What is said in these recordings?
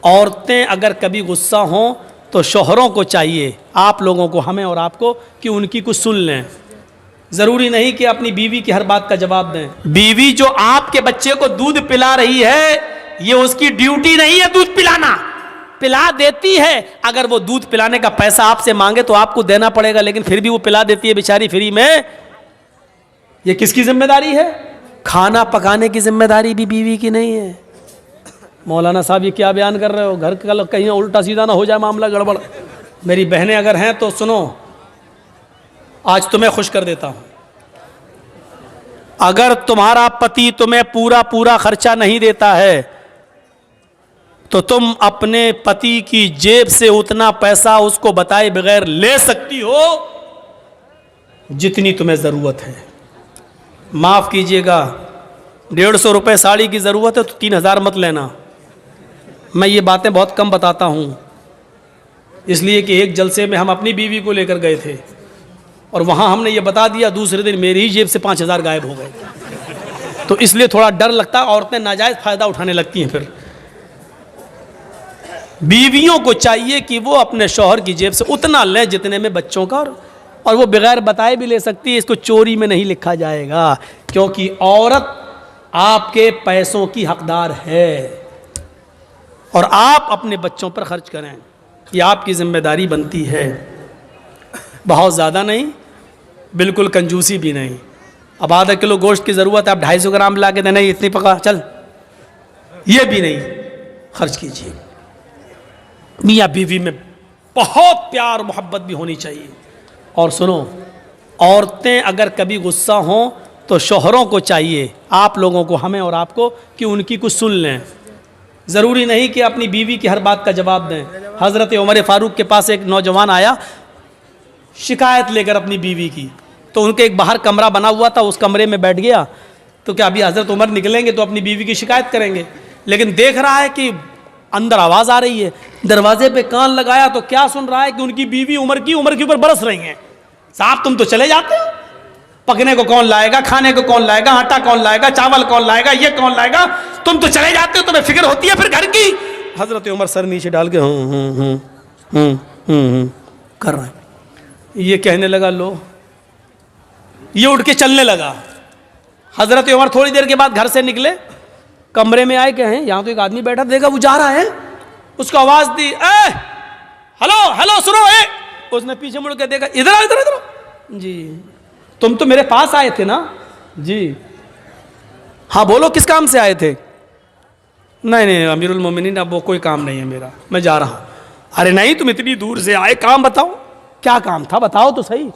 औरतें अगर कभी गुस्सा हों तो शौहरों को चाहिए, आप लोगों को, हमें और आपको, कि उनकी कुछ सुन लें। ज़रूरी नहीं कि अपनी बीवी की हर बात का जवाब दें। बीवी जो आपके बच्चे को दूध पिला रही है, ये उसकी ड्यूटी नहीं है दूध पिलाना। पिला देती है, अगर वो दूध पिलाने का पैसा आपसे मांगे तो आपको देना पड़ेगा, लेकिन फिर भी वो पिला देती है बेचारी फ्री में। ये किसकी जिम्मेदारी है? खाना पकाने की जिम्मेदारी भी बीवी की नहीं है। मौलाना साहब ये क्या बयान कर रहे हो? घर का कहीं उल्टा सीधा ना हो जाए मामला गड़बड़। मेरी बहनें अगर हैं तो सुनो, आज तुम्हें खुश कर देता हूं। अगर तुम्हारा पति तुम्हें पूरा पूरा खर्चा नहीं देता है तो तुम अपने पति की जेब से उतना पैसा उसको बताए बगैर ले सकती हो जितनी तुम्हें ज़रूरत है। माफ़ कीजिएगा, 150 रुपये साड़ी की ज़रूरत है तो 3000 मत लेना। मैं ये बातें बहुत कम बताता हूँ, इसलिए कि एक जलसे में हम अपनी बीवी को लेकर गए थे और वहाँ हमने ये बता दिया, दूसरे दिन मेरी ही जेब से 5000 गायब हो गए। तो इसलिए थोड़ा डर लगता है, औरतें नाजायज़ फ़ायदा उठाने लगती हैं। फिर बीवियों को चाहिए कि वो अपने शौहर की जेब से उतना लें जितने में बच्चों का, और वो बगैर बताए भी ले सकती है। इसको चोरी में नहीं लिखा जाएगा, क्योंकि औरत आपके पैसों की हकदार है और आप अपने बच्चों पर खर्च करें, ये आपकी जिम्मेदारी बनती है। बहुत ज़्यादा नहीं, बिल्कुल कंजूसी भी नहीं। अब आधा किलो गोश्त की ज़रूरत है, आप 250 ग्राम ला के देना, इतनी पका चल, ये भी नहीं खर्च कीजिए। मियाँ बीवी में बहुत प्यार मोहब्बत भी होनी चाहिए। और सुनो, औरतें अगर कभी गुस्सा हों तो शौहरों को चाहिए, आप लोगों को, हमें और आपको, कि उनकी कुछ सुन लें। ज़रूरी नहीं कि अपनी बीवी की हर बात का जवाब दें। हज़रत उमर फारूक के पास एक नौजवान आया शिकायत लेकर अपनी बीवी की, तो उनके एक बाहर कमरा बना हुआ था, उस कमरे में बैठ गया। तो क्या अभी हज़रत उमर निकलेंगे तो अपनी बीवी की शिकायत करेंगे, लेकिन देख रहा है कि अंदर आवाज़ आ रही है। दरवाजे पे कान लगाया तो क्या सुन रहा है कि उनकी बीवी उमर के ऊपर बरस रही हैं, साहब तुम तो चले जाते हो, पकने को कौन लाएगा, खाने को कौन लाएगा, आटा कौन लाएगा, चावल कौन लाएगा, ये कौन लाएगा, तुम तो चले जाते हो, तुम्हें फिक्र होती है फिर घर की। हज़रत उमर सर नीचे डाल के कर रहे हैं। ये कहने लगा, लो, ये उठ के चलने लगा। हज़रत उमर थोड़ी देर के बाद घर से निकले, कमरे में आए, कहें यहाँ तो एक आदमी बैठा, देखा वो जा रहा है, उसको आवाज़ दी, हेलो हेलो सुनो। उसने पीछे मुड़ के देखा, इधर आओ इधर इधर। जी तुम तो मेरे पास आए थे ना? जी हाँ बोलो, किस काम से आए थे? नहीं नहीं अमीरुल मोमिनीन, अब वो कोई काम नहीं है मेरा, मैं जा रहा हूँ। अरे नहीं, तुम इतनी दूर से आए, काम बताओ, क्या काम था बताओ तो सही।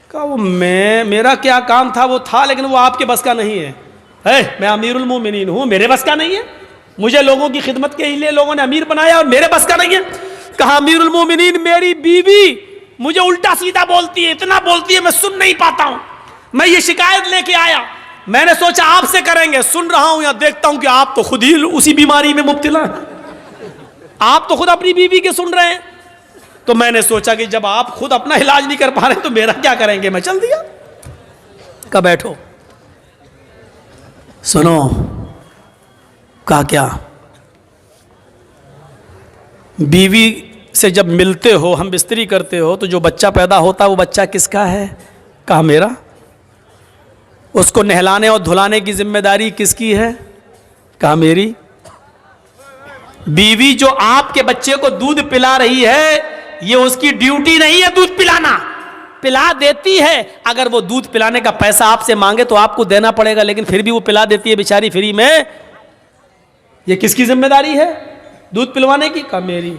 कहा वो मेरा क्या काम था, वो था, लेकिन वो आपके बस का नहीं है। मैं अमीरुल मोमिनीन हूँ, मेरे बस का नहीं है, मुझे लोगों की खिदमत के लिए लोगों ने अमीर बनाया और मेरे बस का नहीं है। कहा अमीरुल मोमिनीन, मेरी बीवी मुझे उल्टा सीधा बोलती है, इतना बोलती है मैं सुन नहीं पाता हूँ, मैं ये शिकायत लेके आया, मैंने सोचा आपसे करेंगे, सुन रहा हूँ या देखता हूँ कि आप तो खुद ही उसी बीमारी में मुब्तला हैं, आप तो खुद अपनी बीवी के सुन रहे हैं, तो मैंने सोचा कि जब आप खुद अपना इलाज नहीं कर पा रहे तो मेरा क्या करेंगे, मैं चल दिया। कहा बैठो, सुनो। कहा क्या? बीवी से जब मिलते हो, हम बिस्तरी करते हो, तो जो बच्चा पैदा होता है वो बच्चा किसका है? कहा मेरा। उसको नहलाने और धुलाने की जिम्मेदारी किसकी है? कहा मेरी। बीवी जो आपके बच्चे को दूध पिला रही है, ये उसकी ड्यूटी नहीं है दूध पिलाना। पिला देती है, अगर वो दूध पिलाने का पैसा आपसे मांगे तो आपको देना पड़ेगा, लेकिन फिर भी वो पिला देती है बेचारी फ्री में। ये किसकी जिम्मेदारी है दूध पिलवाने की? कहा मेरी।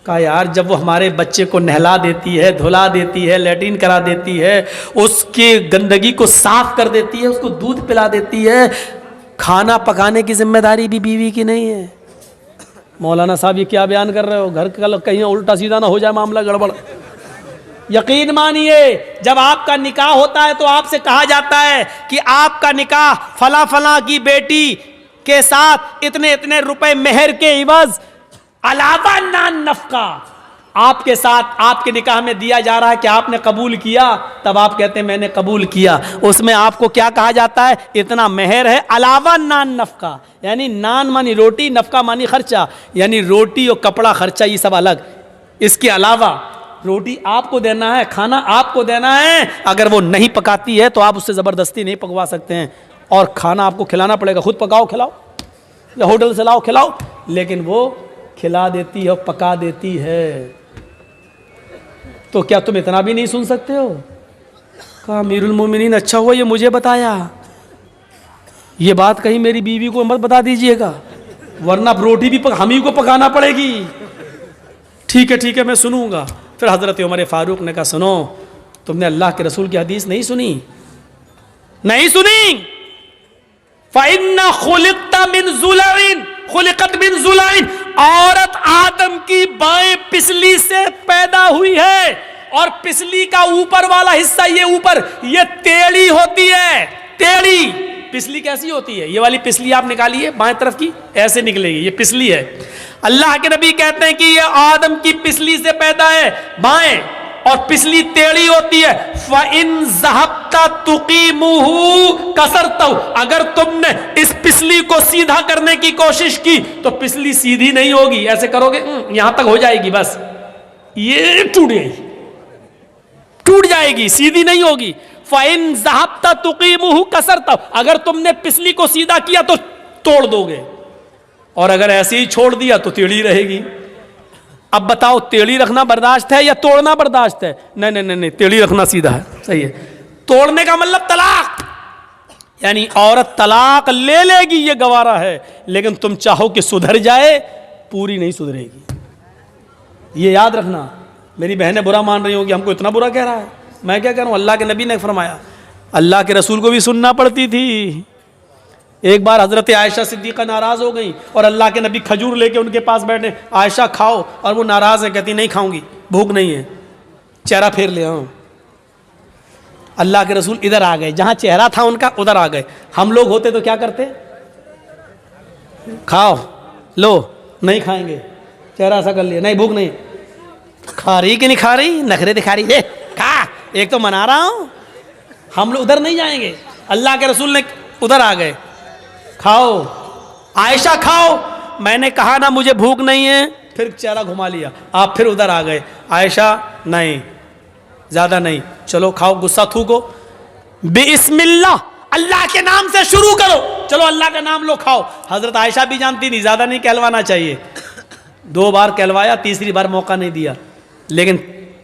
कहा यार, जब वो हमारे बच्चे को नहला देती है, धुला देती है, लैट्रिन करा देती है, उसके गंदगी को साफ कर देती है, उसको दूध पिला देती है, खाना पकाने की जिम्मेदारी भी बीवी की नहीं है। मौलाना साहब ये क्या बयान कर रहे हो? घर का कहीं उल्टा सीधा ना हो जाए मामला गड़बड़। यकीन मानिए, जब आपका निकाह होता है तो आपसे कहा जाता है कि आपका निकाह फला फला की बेटी के साथ इतने इतने रुपए मेहर के इवज, अलावा नान नफका, आपके साथ आपके निकाह में दिया जा रहा है कि आपने कबूल किया, तब आप कहते हैं मैंने कबूल किया। उसमें आपको क्या कहा जाता है? इतना मेहर है, अलावा नान नफका, यानी नान मानी रोटी, नफका मानी खर्चा, यानी रोटी और कपड़ा खर्चा ये सब अलग। इसके अलावा रोटी आपको देना है, खाना आपको देना है। अगर वो नहीं पकाती है तो आप उससे ज़बरदस्ती नहीं पकवा सकते हैं, और खाना आपको खिलाना पड़ेगा। खुद पकाओ खिलाओ या होटल से लाओ खिलाओ, लेकिन वो खिला देती है और पका देती है। तो क्या तुम इतना भी नहीं सुन सकते हो? कहा अमीरुल मोमिनीन, अच्छा हुआ ये मुझे बताया, ये बात कहीं मेरी बीवी को मत बता दीजिएगा, वरना रोटी भी हम ही को पकाना पड़ेगी। ठीक है मैं सुनूंगा। फिर हज़रत उमर फारूक ने कहा सुनो, तुमने अल्लाह के रसूल की हदीस नहीं सुनी? नहीं सुनी? फ़इन्ना खुलिक़्ता मिन ज़ुलइन, खुलिक़त मिन ज़ुलइन, औरत आदम की बाएं पिसली से पैदा हुई है, और पिसली का ऊपर वाला हिस्सा, ये ऊपर, ये टेढ़ी होती है। टेढ़ी पिसली कैसी होती है? ये वाली पिसली आप निकालिए बाएं तरफ की, ऐसे निकलेगी, ये पिसली है। अल्लाह के नबी कहते हैं कि ये आदम की पिसली से पैदा है बाएं, और पिसली टेढ़ी होती है। फ़इन ज़हब्ता तुक़ीमुहु कसरतहु, अगर तुमने इस पिसली को सीधा करने की कोशिश की तो पिसली सीधी नहीं होगी। ऐसे करोगे यहां तक हो जाएगी, बस ये टूट गई, टूट जाएगी, सीधी नहीं होगी। फ़इन ज़हब्ता तुक़ीमुहु कसरतहु, अगर तुमने पिसली को सीधा किया तो तोड़ दोगे, और अगर ऐसे ही छोड़ दिया तो टेढ़ी रहेगी। अब बताओ, टेढ़ी रखना बर्दाश्त है या तोड़ना बर्दाश्त है? नहीं, टेढ़ी रखना सीधा है, सही है। तोड़ने का मतलब तलाक, यानी औरत तलाक ले लेगी, ये गवारा है, लेकिन तुम चाहो कि सुधर जाए, पूरी नहीं सुधरेगी। ये याद रखना। मेरी बहनें बुरा मान रही होंगी, हमको इतना बुरा कह रहा है। मैं क्या कह रहा हूँ? अल्लाह के नबी ने फरमाया, अल्लाह के रसूल को भी सुनना पड़ती थी। एक बार हज़रत आयशा सिद्दीक़ा नाराज़ हो गई और अल्लाह के नबी खजूर लेके उनके पास बैठे, आयशा खाओ, और वो नाराज़ है, कहती नहीं खाऊंगी, भूख नहीं है, चेहरा फेर ले आओ। अल्लाह के रसूल इधर आ गए, जहाँ चेहरा था उनका उधर आ गए। हम लोग होते तो क्या करते? खाओ, लो, नहीं खाएंगे, चेहरा ऐसा कर लिया, नहीं भूख नहीं। खा रही कि नहीं खा रही? नखरे दिखा रही है, खा, एक तो मना रहा हूँ। हम लोग उधर नहीं जाएंगे। अल्लाह के रसूल ने उधर आ गए, खाओ आयशा खाओ। मैंने कहा ना मुझे भूख नहीं है, फिर चेहरा घुमा लिया। आप फिर उधर आ गए, आयशा नहीं, ज़्यादा नहीं, चलो खाओ, गुस्सा थूको, बिस्मिल्लाह, अल्लाह के नाम से शुरू करो, चलो अल्लाह का नाम लो, खाओ। हज़रत आयशा भी जानती नहीं, ज़्यादा नहीं कहलवाना चाहिए। 2 बार कहलवाया, तीसरी बार मौका नहीं दिया, लेकिन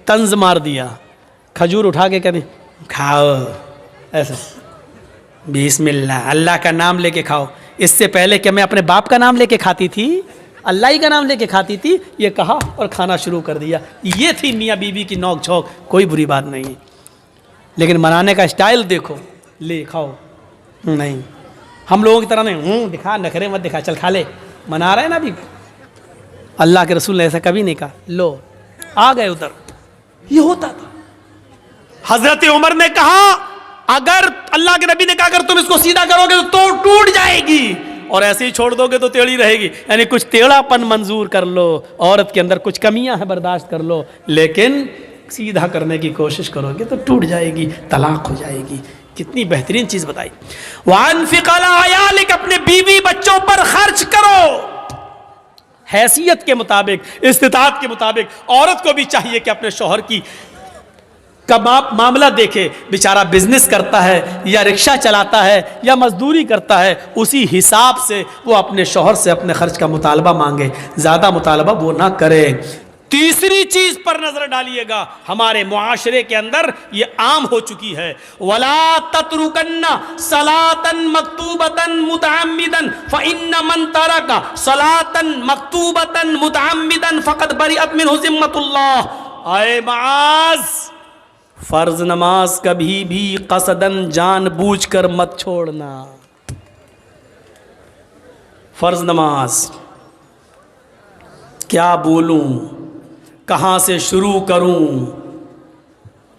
तंज मार दिया। खजूर उठा के कहते खाओ, ऐसा बिस्मिल्लाह, अल्लाह का नाम लेके खाओ। इससे पहले कि मैं अपने बाप का नाम लेके खाती थी, अल्लाह ही का नाम लेके खाती थी, ये कहा और खाना शुरू कर दिया। ये थी मियाँ बीवी की नोक झोंक, कोई बुरी बात नहीं है। लेकिन मनाने का स्टाइल देखो, ले खाओ, नहीं, हम लोगों की तरह नहीं, दिखा, नखरे मत दिखा, चल खा ले, मना रहे ना अभी। अल्लाह के रसूल ने ऐसा कभी नहीं कहा, लो आ गए उधर। ये होता था। हजरत उमर ने कहा, अगर अल्लाह के नबी ने कहा अगर तुम इसको सीधा करोगे तो टूट जाएगी, और ऐसे ही छोड़ दोगे तो टेढ़ी रहेगी। यानी कुछ टेढ़ापन मंजूर कर लो, औरत के अंदर कुछ कमियां हैं बर्दाश्त कर लो, लेकिन सीधा करने की कोशिश करोगे तो टूट जाएगी, तलाक हो जाएगी। कितनी बेहतरीन चीज बताई। वानफिक़ अला अयालिक, अपने बीवी बच्चों पर खर्च करो, हैसियत के मुताबिक, इस्तिताअत के मुताबिक। औरत को भी चाहिए कि अपने शौहर की मामला देखे, बेचारा बिजनेस करता है या रिक्शा चलाता है या मजदूरी करता है, उसी हिसाब से वो अपने शौहर से अपने खर्च का मुतालबा मांगे, ज़्यादा मुतालबा वो ना करे। तीसरी चीज पर नजर डालिएगा, हमारे मुआशरे के अंदर ये आम हो चुकी है, वला ततरुकन्ना सलातन मक्तूबतन मुतअम्मिदन फइन्न मन तरका सलातन मक्तूबतन मुतअम्मिदन फक़द बरिअत मिन्हु ज़िम्मतुल्लाह। आए माज़, फर्ज नमाज कभी भी कसदन जानबूझकर मत छोड़ना। फर्ज नमाज क्या बोलूं, कहां से शुरू करूं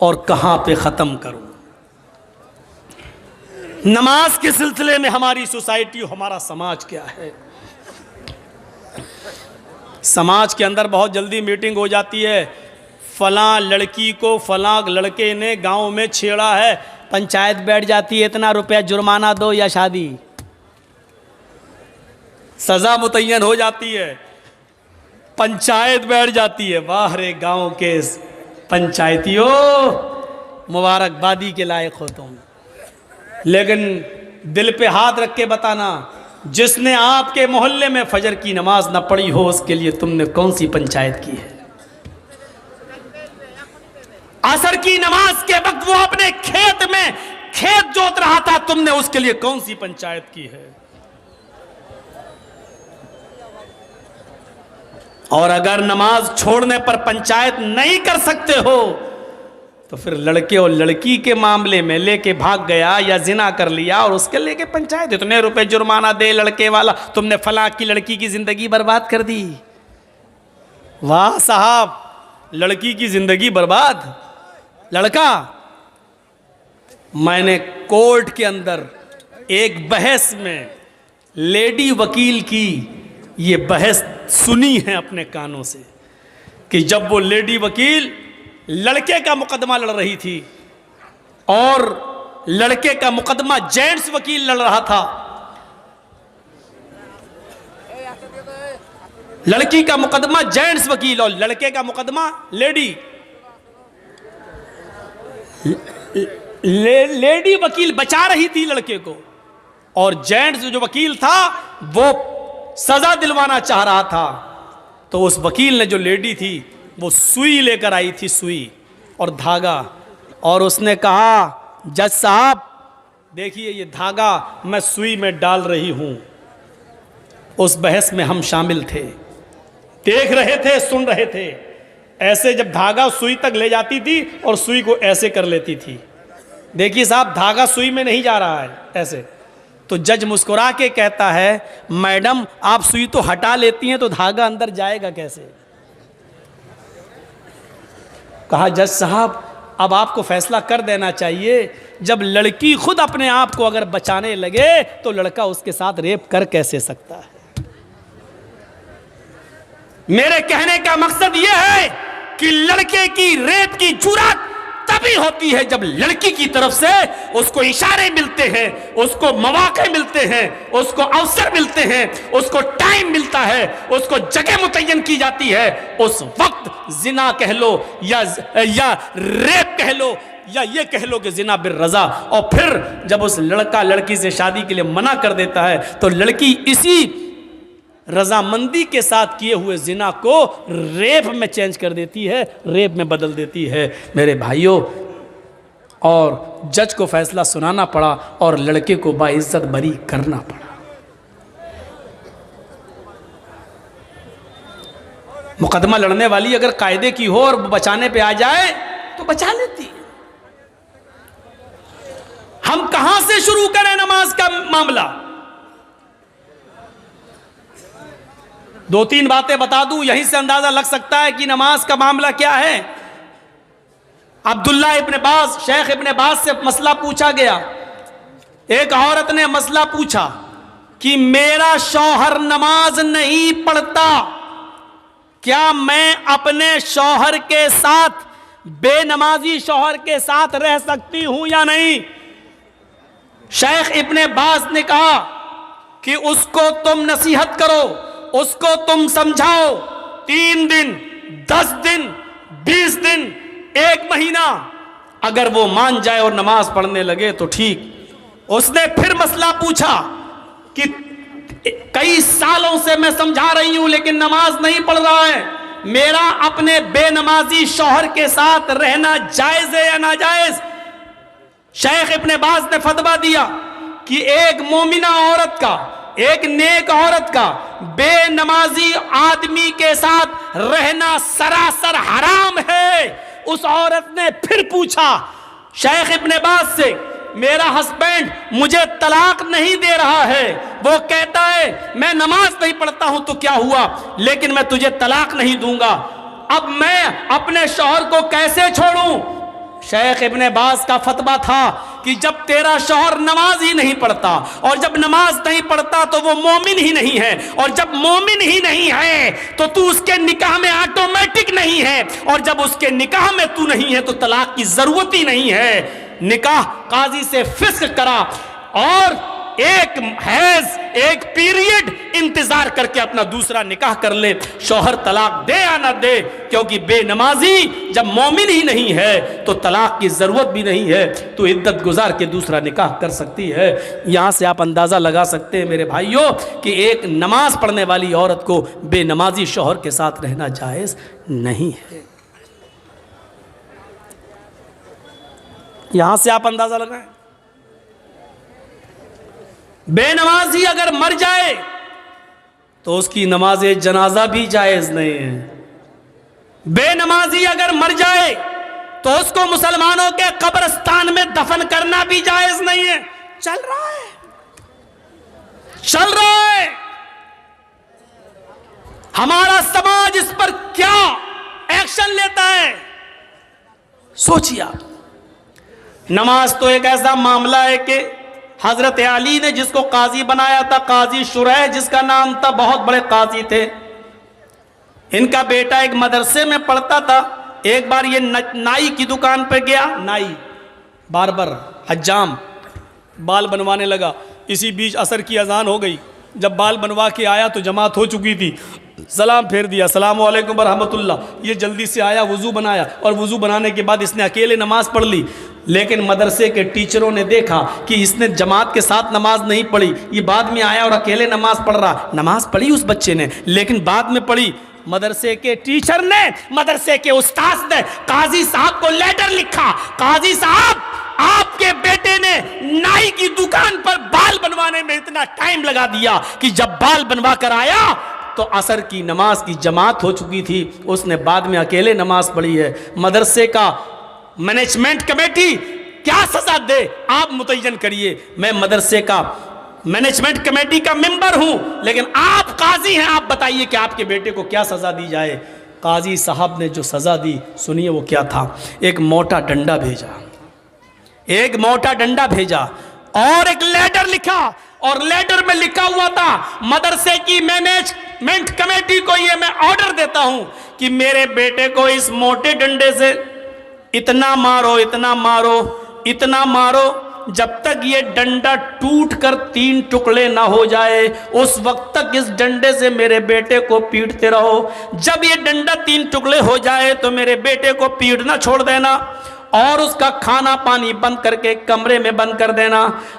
और कहां पे ख़त्म करूं। नमाज के सिलसिले में हमारी सोसाइटी, हमारा समाज क्या है। समाज के अंदर बहुत जल्दी मीटिंग हो जाती है, फलां लड़की को फलां लड़के ने गांव में छेड़ा है, पंचायत बैठ जाती है, इतना रुपया जुर्माना दो या शादी, सजा मुतय्यन हो जाती है, पंचायत बैठ जाती है। वाह रे गांव के पंचायतियों, मुबारकबादी के लायक हो तुम। लेकिन दिल पे हाथ रख के बताना, जिसने आपके मोहल्ले में फजर की नमाज न पढ़ी हो, उसके लिए तुमने कौन सी पंचायत की है? असर की नमाज के वक्त वो अपने खेत में खेत जोत रहा था, तुमने उसके लिए कौन सी पंचायत की है? और अगर नमाज छोड़ने पर पंचायत नहीं कर सकते हो तो फिर लड़के और लड़की के मामले में लेके भाग गया या जिना कर लिया और उसके लेके पंचायत, इतने रुपए जुर्माना दे लड़के वाला, तुमने फलां की लड़की की जिंदगी बर्बाद कर दी। वाह साहब, लड़की की जिंदगी बर्बाद। लड़का, मैंने कोर्ट के अंदर एक बहस में लेडी वकील की ये बहस सुनी है अपने कानों से कि जब वो लेडी वकील लड़के का मुकदमा लड़ रही थी और लड़के का मुकदमा जेंट्स वकील लड़ रहा था, लड़की का मुकदमा जेंट्स वकील और लड़के का मुकदमा लेडी लेडी वकील बचा रही थी लड़के को, और जेंट्स जो वकील था वो सजा दिलवाना चाह रहा था। तो उस वकील ने, जो लेडी थी, वो सुई लेकर आई थी, सुई और धागा, और उसने कहा, जज साहब देखिए ये धागा मैं सुई में डाल रही हूं। उस बहस में हम शामिल थे, देख रहे थे, सुन रहे थे। ऐसे जब धागा सुई तक ले जाती थी और सुई को ऐसे कर लेती थी, देखिए साहब धागा सुई में नहीं जा रहा है ऐसे, तो जज मुस्कुरा के कहता है, मैडम आप सुई तो हटा लेती हैं तो धागा अंदर जाएगा कैसे? कहा, जज साहब अब आपको फैसला कर देना चाहिए, जब लड़की खुद अपने आप को अगर बचाने लगे तो लड़का उसके साथ रेप कर कैसे सकता है? मेरे कहने का मकसद यह है कि लड़के की रेप की जुर्रत तभी होती है जब लड़की की तरफ से उसको इशारे मिलते हैं, उसको मौके मिलते हैं, उसको अवसर मिलते हैं, उसको टाइम मिलता है, उसको जगह मुतय्यन की जाती है। उस वक्त जिना कह लो या रेप कह लो या ये कह लो कि जिना बिर रजा। और फिर जब उस लड़का लड़की से शादी के लिए मना कर देता है तो लड़की इसी रजामंदी के साथ किए हुए जिना को रेप में चेंज कर देती है, रेप में बदल देती है मेरे भाइयों। और जज को फैसला सुनाना पड़ा और लड़के को बाइज्जत बरी करना पड़ा। मुकदमा लड़ने वाली अगर कायदे की हो और बचाने पे आ जाए तो बचा लेती है। हम कहां से शुरू करें नमाज का मामला? दो तीन बातें बता दूं, यहीं से अंदाजा लग सकता है कि नमाज का मामला क्या है। अब्दुल्ला इब्न बाज, शेख इब्न बाज से मसला पूछा गया। एक औरत ने मसला पूछा कि मेरा शौहर नमाज नहीं पढ़ता, क्या मैं अपने शौहर के साथ, बेनमाजी शौहर के साथ रह सकती हूं या नहीं? शेख इब्न बाज ने कहा कि उसको तुम नसीहत करो, उसको तुम समझाओ, 3 दिन, 10 दिन, 20 दिन, 1 महीना, अगर वो मान जाए और नमाज पढ़ने लगे तो ठीक। उसने फिर मसला पूछा कि कई सालों से मैं समझा रही हूं लेकिन नमाज नहीं पढ़ रहा है, मेरा अपने बेनमाजी शौहर के साथ रहना जायज है या नाजायज? शेख इब्न बाज ने फतवा दिया कि एक मोमिना औरत का, एक नेक औरत का बेनमाजी आदमी के साथ रहना सरासर हराम है। उस औरत ने फिर पूछा शेख इब्न बाज से, मेरा हस्बैंड मुझे तलाक नहीं दे रहा है, वो कहता है मैं नमाज नहीं पढ़ता हूं तो क्या हुआ, लेकिन मैं तुझे तलाक नहीं दूंगा, अब मैं अपने शौहर को कैसे छोड़ूं? शेख इब्न बाज का फतवा था कि जब तेरा शौहर नमाज ही नहीं पढ़ता, और जब नमाज नहीं पढ़ता तो वो मोमिन ही नहीं है, और जब मोमिन ही नहीं है तो तू उसके निकाह में ऑटोमेटिक नहीं है, और जब उसके निकाह में तू नहीं है तो तलाक की जरूरत ही नहीं है। निकाह काजी से फिस्क करा और एक हैज, एक पीरियड इंतजार करके अपना दूसरा निकाह कर ले, शौहर तलाक दे या ना दे, क्योंकि बेनमाजी जब मोमिन ही नहीं है तो तलाक की जरूरत भी नहीं है, तो इद्दत गुजार के दूसरा निकाह कर सकती है। यहां से आप अंदाजा लगा सकते हैं मेरे भाइयों कि एक नमाज पढ़ने वाली औरत को बेनमाजी शौहर के साथ रहना जायज नहीं है। यहां से आप अंदाजा लगाएं, बेनमाजी अगर मर जाए तो उसकी नमाज जनाजा भी जायज नहीं है। बेनमाजी अगर मर जाए तो उसको मुसलमानों के कब्रिस्तान में दफन करना भी जायज नहीं है। चल रहा है, चल रहा है। हमारा समाज इस पर क्या एक्शन लेता है, सोचिए आप। नमाज तो एक ऐसा मामला है कि हजरत अली ने जिसको काजी बनाया था, काजी शुरैह जिसका नाम था, बहुत बड़े काजी थे। इनका बेटा एक मदरसे में पढ़ता था। एक बार ये नाई की दुकान पर गया, नाई बार्बर हज्जाम बाल बनवाने लगा। इसी बीच असर की अजान हो गई। जब बाल बनवा के आया तो जमात हो चुकी थी, सलाम फेर दिया, अस्सलाम वालेकुम रहमतुल्लाह। ये जल्दी से आया, वज़ू बनाया, और वज़ू बनाने के बाद इसने अकेले नमाज पढ़ ली। लेकिन मदरसे के टीचरों ने देखा कि इसने जमात के साथ नमाज नहीं पढ़ी, ये बाद में आया और अकेले नमाज पढ़ रहा। नमाज पढ़ी उस बच्चे ने, लेकिन बाद में पढ़ी। मदरसे के टीचर ने, मदरसे के उस्ताद ने काजी साहब को लेटर लिखा, काजी साहब आपके बेटे ने नाई की दुकान पर बाल बनवाने में इतना टाइम लगा दिया कि जब बाल बनवा कर आया तो असर की नमाज की जमात हो चुकी थी, उसने बाद में अकेले नमाज पढ़ी है। मदरसे का मैनेजमेंट कमेटी क्या सजा दे, आप मुतय्यन करिए। मैं मदरसे का मैनेजमेंट कमेटी का मेंबर हूं, लेकिन आप काजी हैं, आप बताइए कि आपके बेटे को क्या सजा दी जाए। काजी साहब ने जो सजा दी, सुनिए वो क्या था। एक मोटा डंडा भेजा, एक मोटा डंडा भेजा और एक लेटर लिखा, और लेटर में लिखा हुआ था, मदरसे की मैनेजमेंट कमेटी को ये मैं ऑर्डर देता हूं कि मेरे बेटे को इस मोटे डंडे से इतना मारो, इतना मारो, इतना मारो, जब तक ये डंडा टूट कर 3 टुकड़े ना हो जाए, उस वक्त तक इस डंडे से मेरे बेटे को पीटते रहो। जब ये डंडा 3 टुकड़े हो जाए तो मेरे बेटे को पीटना छोड़ देना, और उसका खाना पानी बंद करके कमरे में बंद कर देना।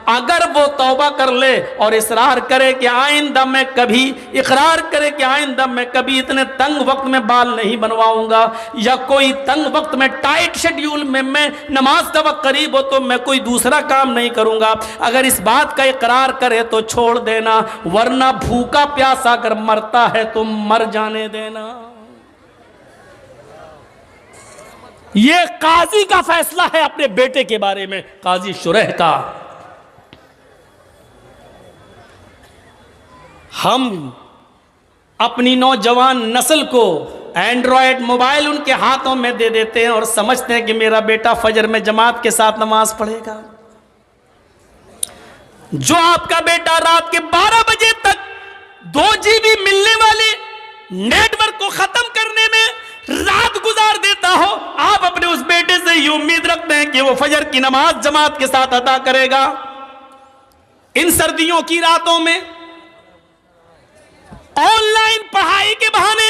अगर वो तौबा कर ले और इसरार करे कि आइंदा मैं कभी, इकरार करे कि आइंदा मैं कभी इतने तंग वक्त में बाल नहीं बनवाऊंगा, या कोई तंग वक्त में टाइट शेड्यूल में मैं नमाज का वक्त करीब हो तो मैं कोई दूसरा काम नहीं करूंगा, अगर इस बात का इकरार करे तो छोड़ देना, वरना भूखा प्यासा अगर मरता है तो मर जाने देना। ये काजी का फैसला है अपने बेटे के बारे में, काजी शुरैह का। हम अपनी नौजवान नस्ल को एंड्रॉयड मोबाइल उनके हाथों में दे देते हैं और समझते हैं कि मेरा बेटा फजर में जमात के साथ नमाज पढ़ेगा। जो आपका बेटा रात के 12 बजे तक 2 GB मिलने वाले नेटवर्क को खत्म करने में रात गुजार देता हो, आप अपने उस बेटे से ये उम्मीद रखते हैं कि वो फजर की नमाज जमात के साथ अदा करेगा। इन सर्दियों की रातों में ऑनलाइन पढ़ाई के बहाने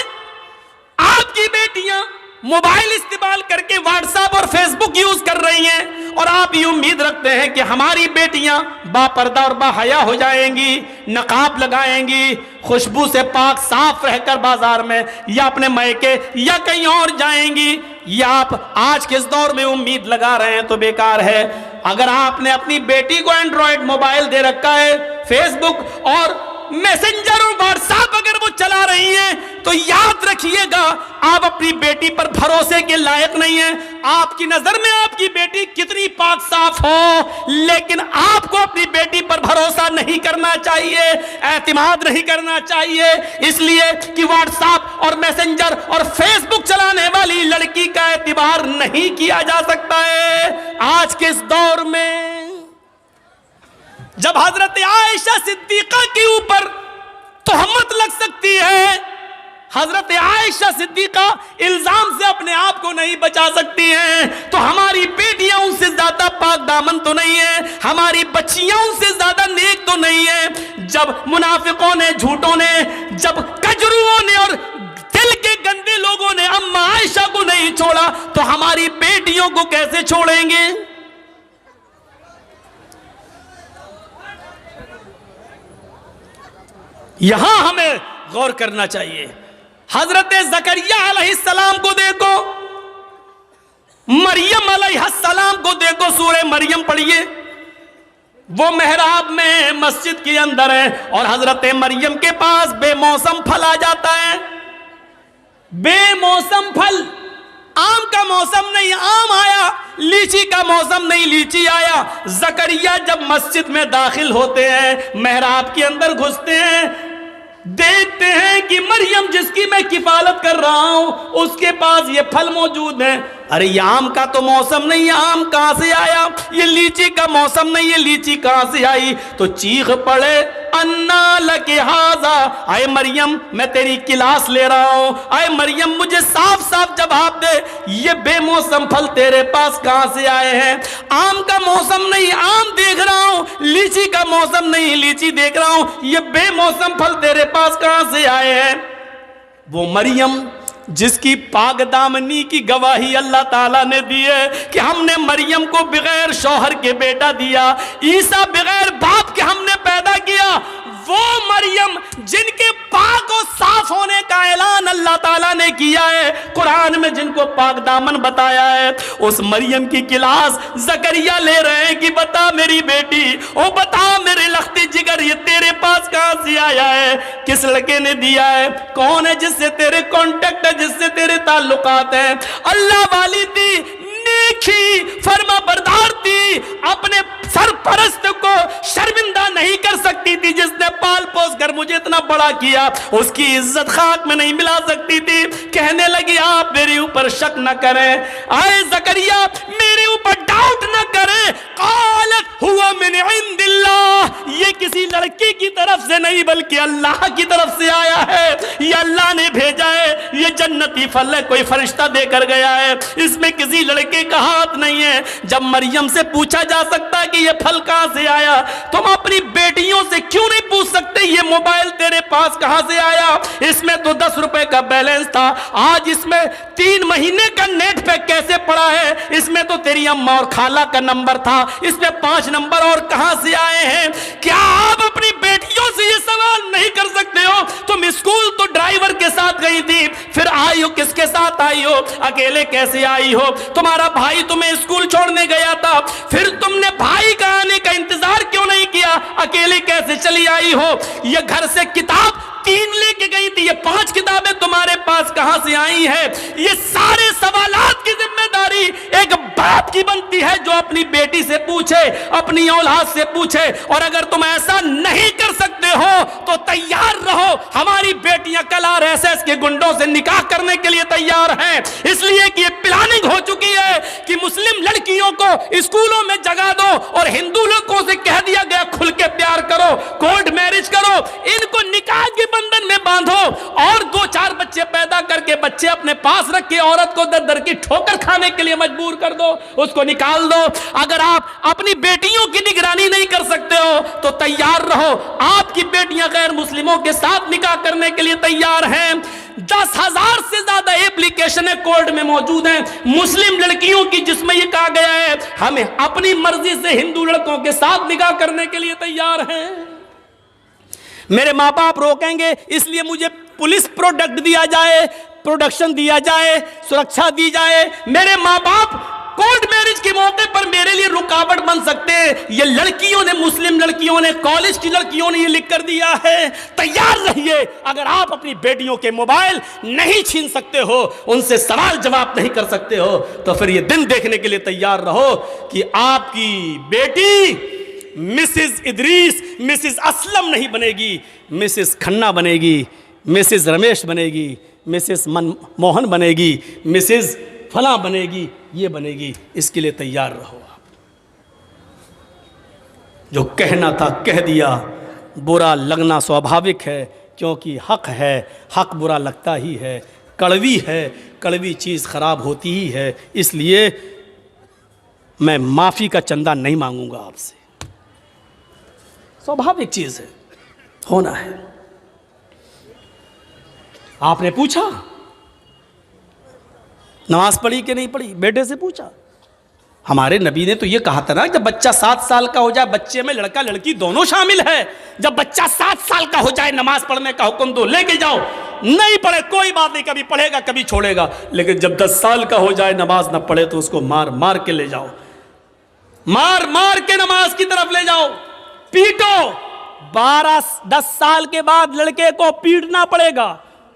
आपकी बेटियां मोबाइल इस्तेमाल करके व्हाट्सएप और फेसबुक यूज कर रही हैं, और आप ये उम्मीद रखते हैं कि हमारी बेटियां बापर्दा और बाहया हो जाएंगी, नकाब लगाएंगी, खुशबू से पाक साफ रहकर बाजार में या अपने मायके या कहीं और जाएंगी। या आप आज के इस दौर में उम्मीद लगा रहे हैं तो बेकार है। अगर आपने अपनी बेटी को एंड्रॉयड मोबाइल दे रखा है, फेसबुक और मैसेंजर और व्हाट्सएप अगर वो चला रही हैं, तो याद रखिएगा आप अपनी बेटी पर भरोसे के लायक नहीं हैं। आपकी नजर में आपकी बेटी कितनी पाक साफ हो, लेकिन आपको अपनी बेटी पर भरोसा नहीं करना चाहिए, एतमाद नहीं करना चाहिए, इसलिए कि व्हाट्सएप और मैसेंजर और फेसबुक चलाने वाली लड़की का एतबार नहीं किया जा सकता है आज के इस दौर में। जब हजरत आयशा सिद्दीका के ऊपर तोहमत लग सकती है, हजरत आयशा सिद्दीका इल्जाम से अपने आप को नहीं बचा सकती हैं, तो हमारी बेटियां उनसे ज्यादा पाक दामन तो नहीं है, हमारी बच्चियां उनसे ज्यादा नेक तो नहीं है। जब मुनाफिकों ने, झूठों ने, जब कजरुओं ने और दिल के गंदे लोगों ने अम्मा आयशा को नहीं छोड़ा, तो हमारी बेटियों को कैसे छोड़ेंगे? यहां हमें गौर करना चाहिए। हजरत जकरिया अलैहिस्सलाम को देखो, मरियम अलैहिस्सलाम को देखो, सूरह मरियम पढ़िए। वो मेहराब में मस्जिद के अंदर है और हजरत मरियम के पास बेमौसम फल आ जाता है। बेमौसम फल, आम का मौसम नहीं आम आया, लीची का मौसम नहीं लीची आया। जकरिया जब मस्जिद में दाखिल होते हैं, मेहराब के अंदर घुसते हैं, देखते हैं कि मरियम जिसकी मैं किफालत कर रहा हूं उसके पास ये फल मौजूद है। अरे ये आम का तो मौसम नहीं, ये आम कहां से आया? ये लीची का मौसम नहीं, ये लीची कहां से आई? तो चीख पड़े, अन्ना लके हाजा, आए मरियम मैं तेरी क्लास ले रहा हूं, आए मरियम मुझे साफ साफ जवाब दे, ये बेमौसम फल तेरे पास कहां से आए हैं? आम का मौसम नहीं आम देख रहा हूं, लीची का मौसम नहीं लीची देख रहा हूं, ये बेमौसम फल तेरे पास कहां से आए हैं? वो मरियम जिसकी पाक दामनी की गवाही अल्लाह ताला ने दी है कि हमने मरियम को बगैर शौहर के बेटा दिया, ईसा बगैर बाप के हमने पैदा किया, वो मरियम जिनके पाक और साफ होने का ऐलान अल्लाह ताला ने किया है, कुरान में जिनको पाक दामन बताया है, उस मरियम की क्लास जकरिया ले रहे हैं कि बता मेरी बेटी, ओ बता मेरे लख्ती जिगर, ये तेरे पास कहां से आया है? किस लड़के ने दिया है? कौन है जिससे तेरे कॉन्टेक्ट है, जिससे तेरे ताल्लुकात हैं? अल्लाह वाली थी, नेकी फरमा बरदार थी, अपने सरपरस्त को शर्मिंदा नहीं कर सकती थी, जिसने पाल पोस कर मुझे इतना बड़ा किया, उसकी इज्जत खाक में नहीं मिला सकती थी। कहने लगी आप मेरे ऊपर शक न करें, आए जकरिया मेरे ऊपर डाउट न करें, कालत हुआ मिन इंदिल्लाह, ये किसी लड़की की तरफ से नहीं बल्कि अल्लाह की तरफ से आया है, ये अल्लाह ने भेजा है, ये जन्नती फल है, कोई फरिश्ता देकर गया है, इसमें किसी लड़के का हाथ नहीं है। जब मरियम से पूछा जा सकता है कि ये फल कहां से आया, तुम अपनी बेटियों से क्यों नहीं पूछ सकते ये मोबाइल तेरे पास कहां से आया? इसमें तो 10 रुपए का बैलेंस था, आज इसमें 3 महीने का नेट पैक कैसे पड़ा है? इसमें तो तेरी अम्मा और खाला का नंबर था, इसमें 5 नंबर और कहां से आए हैं? क्या आप अपनी बेटियों से ये सवाल नहीं कर सकते हो? तुम स्कूल तो ड्राइवर के साथ गई थी, फिर आई हो किसके साथ आई हो? अकेले कैसे आई हो? तुम्हारा भाई तुम्हें स्कूल छोड़ने गया था, फिर तुमने भाई का आने का इंतजार क्यों नहीं किया? अकेले कैसे चली आई हो? ये घर से किताब 3 लेके गई थी, ये 5 किताबें तुम्हारे पास कहां से आई है? ये सारे सवालात की जिम्मेदारी एक बाप की बनती है जो अपनी बेटी से पूछे, अपनी औलाद से पूछे। और अगर तुम ऐसा नहीं कर सकते हो तो तैयार रहो, हमारी बेटियां कल आरएसएस के गुंडों से निकाह करने के लिए तैयार हैं, इसलिए कि ये प्लानिंग हो चुकी है कि मुस्लिम लड़कियों को स्कूलों में जगा दो और हिंदू लोगों से कह दिया गया खुल के प्यार करो, कोर्ट मैरिज करो, इनको निकाह के बंधन में बांधो और 2-4 बच्चे पैदा करके बच्चे अपने पास रख के औरत को दर दर की ठोकर खाने के लिए मजबूर कर दो, उसको निकाल दो। अगर आप अपनी बेटियों की निगरानी नहीं कर सकते हो तो तैयार रहो, आपकी बेटियां गैर मुस्लिमों के साथ निकाह करने के लिए तैयार हैं। 10,000 से ज्यादा एप्लीकेशन कोर्ट में मौजूद हैं मुस्लिम लड़कियों की, जिसमें यह कहा गया है हमें अपनी मर्जी से हिंदू लड़कों के साथ निकाह करने के लिए तैयार हैं। मेरे माँ बाप रोकेंगे इसलिए मुझे पुलिस प्रोडक्ट दिया जाए, प्रोडक्शन दिया जाए, सुरक्षा दी जाए। मेरे माँ बाप कोर्ट मैरिज के मौके पर मेरे लिए रुकावट बन सकते हैं। ये लड़कियों ने, मुस्लिम लड़कियों ने, कॉलेज की लड़कियों ने ये लिख कर दिया है। तैयार रहिए, अगर आप अपनी बेटियों के मोबाइल नहीं छीन सकते हो, उनसे सवाल जवाब नहीं कर सकते हो, तो फिर ये दिन देखने के लिए तैयार रहो कि आपकी बेटी मिसेस इदरीस, मिसेस असलम नहीं बनेगी, मिसेस खन्ना बनेगी, मिसेस रमेश बनेगी, मिसेस मनमोहन बनेगी, मिसेस फला बनेगी, ये बनेगी। इसके लिए तैयार रहो आप। जो कहना था कह दिया, बुरा लगना स्वाभाविक है क्योंकि हक है, हक बुरा लगता ही है, कड़वी है, कड़वी चीज़ ख़राब होती ही है। इसलिए मैं माफ़ी का चंदा नहीं मांगूंगा आपसे, स्वाभाविक चीज़ है, होना है। आपने पूछा नमाज पढ़ी कि नहीं पढ़ी, बेटे से पूछा। हमारे नबी ने तो ये कहा था ना, जब बच्चा 7 साल का हो जाए, बच्चे में लड़का लड़की दोनों शामिल है, जब बच्चा 7 साल का हो जाए नमाज पढ़ने का हुक्म दो, लेके जाओ। नहीं पढ़े कोई बात नहीं, कभी पढ़ेगा कभी छोड़ेगा, लेकिन जब 10 साल का हो जाए नमाज ना पढ़े तो उसको मार मार के ले जाओ, मार मार के नमाज की तरफ ले जाओ, पीटो। 10 साल के बाद लड़के को पीटना पड़ेगा,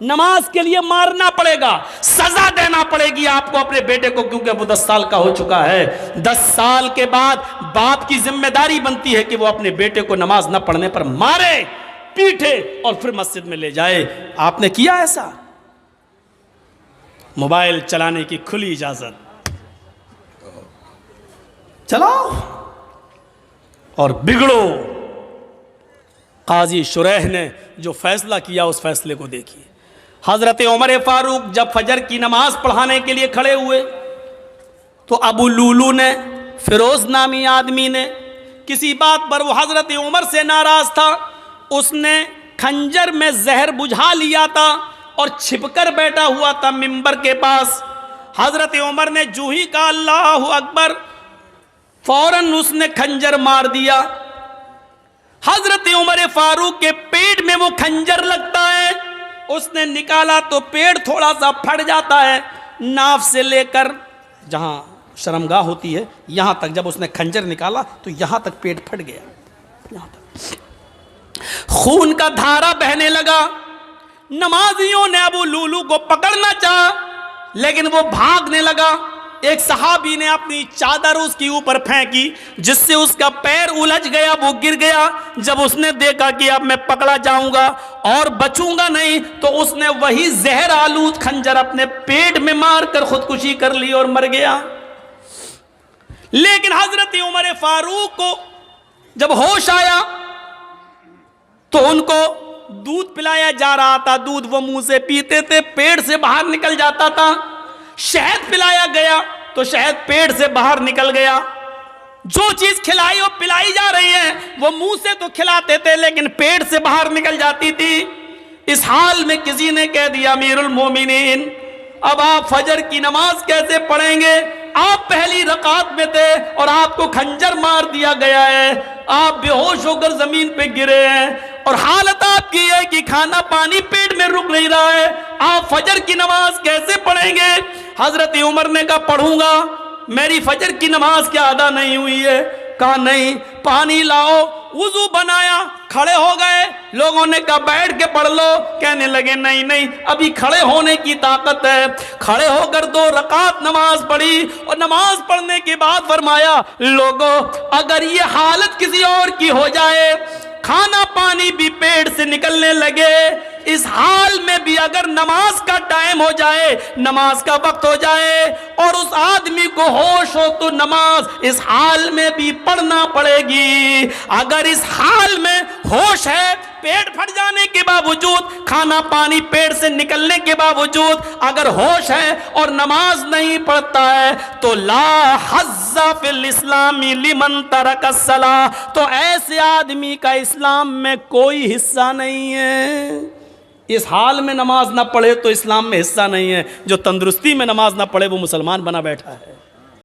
नमाज के लिए मारना पड़ेगा, सजा देना पड़ेगी आपको अपने बेटे को, क्योंकि वो 10 साल का हो चुका है। 10 साल के बाद बाप की जिम्मेदारी बनती है कि वो अपने बेटे को नमाज न पढ़ने पर मारे, पीटे और फिर मस्जिद में ले जाए। आपने किया ऐसा? मोबाइल चलाने की खुली इजाजत, चलाओ और बिगड़ो। काजी शुरैह ने जो फैसला किया उस फैसले को देखिए। हजरत उमर फारूक जब फजर की नमाज पढ़ाने के लिए खड़े हुए तो अबू लूलू ने, फिरोज नामी आदमी ने, किसी बात पर वो हजरत उमर से नाराज था, उसने खंजर में जहर बुझा लिया था और छिपकर बैठा हुआ था मिंबर के पास। हजरत उमर ने जूं ही कहा अल्लाहु अकबर, फौरन उसने खंजर मार दिया। हजरत उमर फारूक के पेट में वो खंजर लगता है, उसने निकाला तो पेट थोड़ा सा फट जाता है, नाफ से लेकर जहां शर्मगाह होती है यहां तक जब उसने खंजर निकाला तो यहां तक पेट फट गया, यहां तक खून का धारा बहने लगा। नमाजियों ने अबू लूलू को पकड़ना चाहा लेकिन वो भागने लगा। एक सहाबी ने अपनी चादर उसके ऊपर फेंकी जिससे उसका पैर उलझ गया, वो गिर गया। जब उसने देखा कि अब मैं पकड़ा जाऊंगा और बचूंगा नहीं, तो उसने वही जहर आलूद खंजर अपने पेट में मारकर खुदकुशी कर ली और मर गया। लेकिन हजरत उमर फारूक को जब होश आया तो उनको दूध पिलाया जा रहा था, दूध वो मुंह से पीते थे, पेट से बाहर निकल जाता था। शहद पिलाया गया तो शहद पेट से बाहर निकल गया। जो चीज खिलाई और पिलाई जा रही है वो मुंह से तो खिलाते थे लेकिन पेट से बाहर निकल जाती थी। इस हाल में किसी ने कह दिया अमीरुल मोमिनीन, अब आप फजर की नमाज कैसे पढ़ेंगे? आप पहली रकात में थे और आपको खंजर मार दिया गया है, आप बेहोश होकर जमीन पे गिरे हैं और हालत आपकी है कि खाना पानी पेट में रुक नहीं रहा है, आप फजर की नमाज कैसे पढ़ेंगे? हजरत उमर ने कहा पढ़ूंगा, मेरी फजर की नमाज क्या अदा नहीं हुई है? कहा नहीं, पानी लाओ। वुजू बनाया, खड़े हो गए। लोगों ने कहा बैठ के पढ़ लो, कहने लगे नहीं नहीं, अभी खड़े होने की ताकत है। खड़े होकर 2 रकात नमाज पढ़ी और नमाज पढ़ने के बाद फरमाया लोगों, अगर ये हालत किसी और की हो जाए, खाना पानी भी पेट से निकलने लगे, इस हाल में भी अगर नमाज का टाइम हो जाए, नमाज का वक्त हो जाए और उस आदमी को होश हो तो नमाज इस हाल में भी पढ़ना पड़ेगी। अगर इस हाल में होश है, पेट फट जाने के बावजूद, खाना पानी पेट से निकलने के बावजूद अगर होश है और नमाज नहीं पढ़ता है तो ला हज़्ज़ा फिल इस्लामी लिमन तरकस्सला, तो ऐसे आदमी का इस्लाम में कोई हिस्सा नहीं है। इस हाल में नमाज ना पढ़े तो इस्लाम में हिस्सा नहीं है। जो तंदुरुस्ती में नमाज ना पढ़े वो मुसलमान बना बैठा है।